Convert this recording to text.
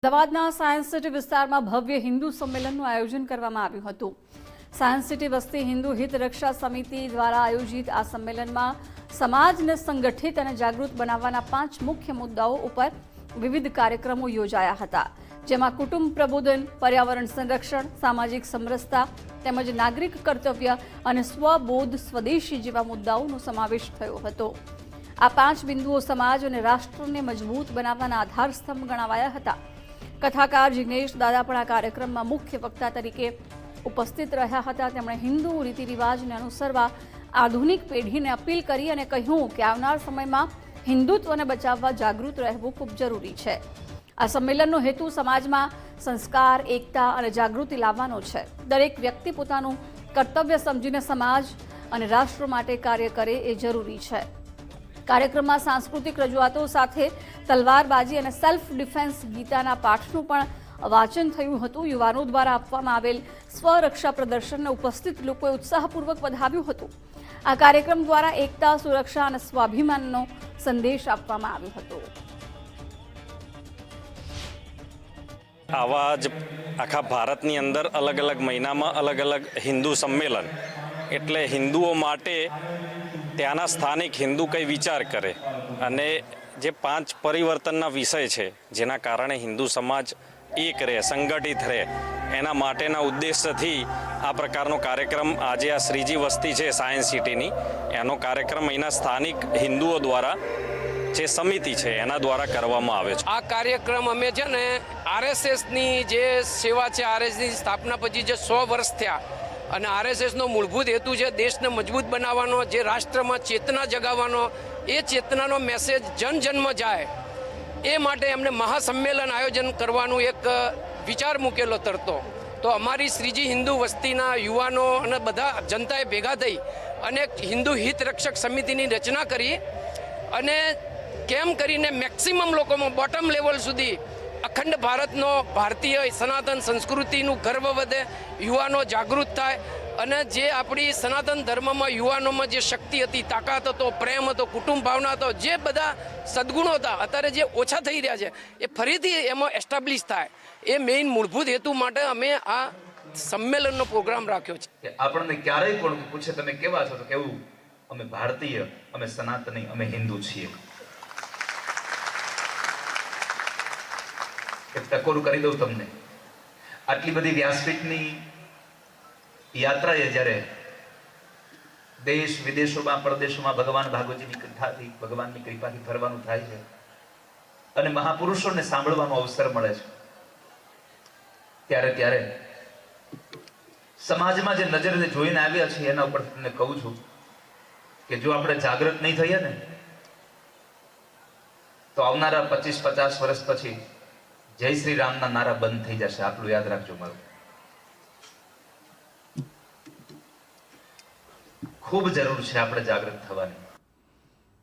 અમદાવાદના science city વિસ્તારમાં ભવ્ય હિન્દુ સંમેલનનું આયોજન કરવામાં આવ્યું હતું। સાયન્સ સિટી વસ્તી હિન્દુ હિત રક્ષા સમિતિ દ્વારા આયોજિત આ સંમેલનમાં સમાજને સંગઠિત અને જાગૃત બનાવવાના 5 મુખ્ય મુદ્દાઓ ઉપર વિવિધ કાર્યક્રમો યોજાયા હતા, જેમાં કુટુંબ પ્રબોધન, પર્યાવરણ સંરક્ષણ, સામાજિક સમરસતા તેમજ નાગરિક કર્તવ્ય અને સ્વબોધ સ્વદેશી જેવા મુદ્દાઓનો સમાવેશ થયો હતો। આ 5 બિંદુઓ સમાજ અને રાષ્ટ્રને મજબૂત બનાવવાના આધારસ્તંભ ગણાવાયા હતા। કથાકાર જિગ્નેશ દાદા પણ આ કાર્યક્રમમાં મુખ્ય વક્તા તરીકે ઉપસ્થિત રહ્યા હતા। તેમણે હિન્દુ રીતિ રિવાજને અનુસરવા આધુનિક પેઢીને અપીલ કરી અને કહ્યું કે આવનાર સમયમાં હિન્દુત્વને બચાવવા જાગૃત રહેવું ખૂબ જરૂરી છે। આ સંમેલનનો હેતુ સમાજમાં સંસ્કાર, એકતા અને જાગૃતિ લાવવાનો છે। દરેક વ્યક્તિ પોતાનું કર્તવ્ય સમજીને સમાજ અને રાષ્ટ્ર માટે કાર્ય કરે એ જરૂરી છે। કાર્યક્રમમાં સાંસ્કૃતિક રજૂઆતો સાથે તલવારબાજી અને સેલ્ફ ડિફેન્સ ગીતાના પાઠનું પણ વાંચન થયું હતું। યુવાનો દ્વારા આપવામાં આવેલ સ્વરક્ષા પ્રદર્શનને ઉપસ્થિત લોકોએ ઉત્સાહપૂર્વક વધાવ્યું હતું। આ કાર્યક્રમ દ્વારા એકતા, સુરક્ષા અને સ્વાભિમાનનો સંદેશ આપવામાં આવ્યો હતો। આવા જ આખા ભારતની અંદર અલગ અલગ મહિનામાં અલગ અલગ હિન્દુ સંમેલન, એટલે હિન્દુઓ માટે ત્યાંના સ્થાનિક હિન્દુ કઈ વિચાર કરે અને જે 5 પરિવર્તનના વિષય છે જેના કારણે હિન્દુ સમાજ એક રહે, સંગઠિત રહે, એના માટેના ઉદ્દેશ્યથી આ પ્રકારનો કાર્યક્રમ આજે આ શ્રીજી વસ્તી છે સાયન્સ સિટીની, એનો કાર્યક્રમ અહીંના સ્થાનિક હિન્દુઓ દ્વારા જે સમિતિ છે એના દ્વારા કરવામાં આવે છે। આ કાર્યક્રમ અમે છે ને આરએસએસની જે સેવા છે, આરએસએસની સ્થાપના પછી જે 100 વર્ષ થયા અને આરએસએસનો મૂળભૂત હેતુ છે દેશને મજબૂત બનાવવાનો, જે રાષ્ટ્રમાં ચેતના જગાવવાનો, એ ચેતનાનો મેસેજ જનજનમાં જાય એ માટે એમને મહાસંમેલન આયોજન કરવાનું એક વિચાર મૂકેલો તરતો। તો અમારી શ્રીજી હિન્દુ વસ્તીના યુવાનો અને બધા જનતાએ ભેગા થઈ અને હિન્દુ હિત રક્ષક સમિતિની રચના કરી અને કેમ કરીને મેક્સિમમ લોકોમાં બોટમ લેવલ સુધી અખંડ ભારતનો, ભારતીય સનાતન સંસ્કૃતિનું ગર્વ વધે, યુવાનો જાગૃત થાય અને જે આપણી સનાતન ધર્મમાં યુવાનોમાં જે શક્તિ હતી, તાકાત હતો, પ્રેમ હતો, કુટુંબ ભાવના હતો, જે બધા સદગુણો હતા અત્યારે જે ઓછા થઈ રહ્યા છે એ ફરીથી એમાં એસ્ટાબ્લિશ થાય, એ મેઇન મૂળભૂત હેતુ માટે અમે આ સંમેલનનો પ્રોગ્રામ રાખ્યો છે। આપણને ક્યારેય પણ પૂછે તમે કેવા છો તો કેવું, અમે ભારતીય, અમે સનાતની, અમે હિન્દુ છીએ। એક ટકોરું કરી દઉં તમને, આટલી બધી વ્યાસપીઠની યાત્રાએ જ્યારે દેશ વિદેશોમાં, પરદેશોમાં ભગવાન ભાગવતજીની કથાથી, ભગવાનની કૃપાથી ફરવાનું થાય છે અને મહાપુરુષોને સાંભળવાનો અવસર મળે છે, ત્યારે સમાજમાં જે નજરે જોઈને આવ્યા છે એના ઉપર તમને કહું છું કે જો આપણે જાગૃત નહીં થઈએ ને તો આવનારા 25-50 વર્ષ પછી જય શ્રી રામના નારા બંધ થઈ જશે। આટલું યાદ રાખજો મારું। ખૂબ જરૂર છે આપણે જાગૃત થવાની।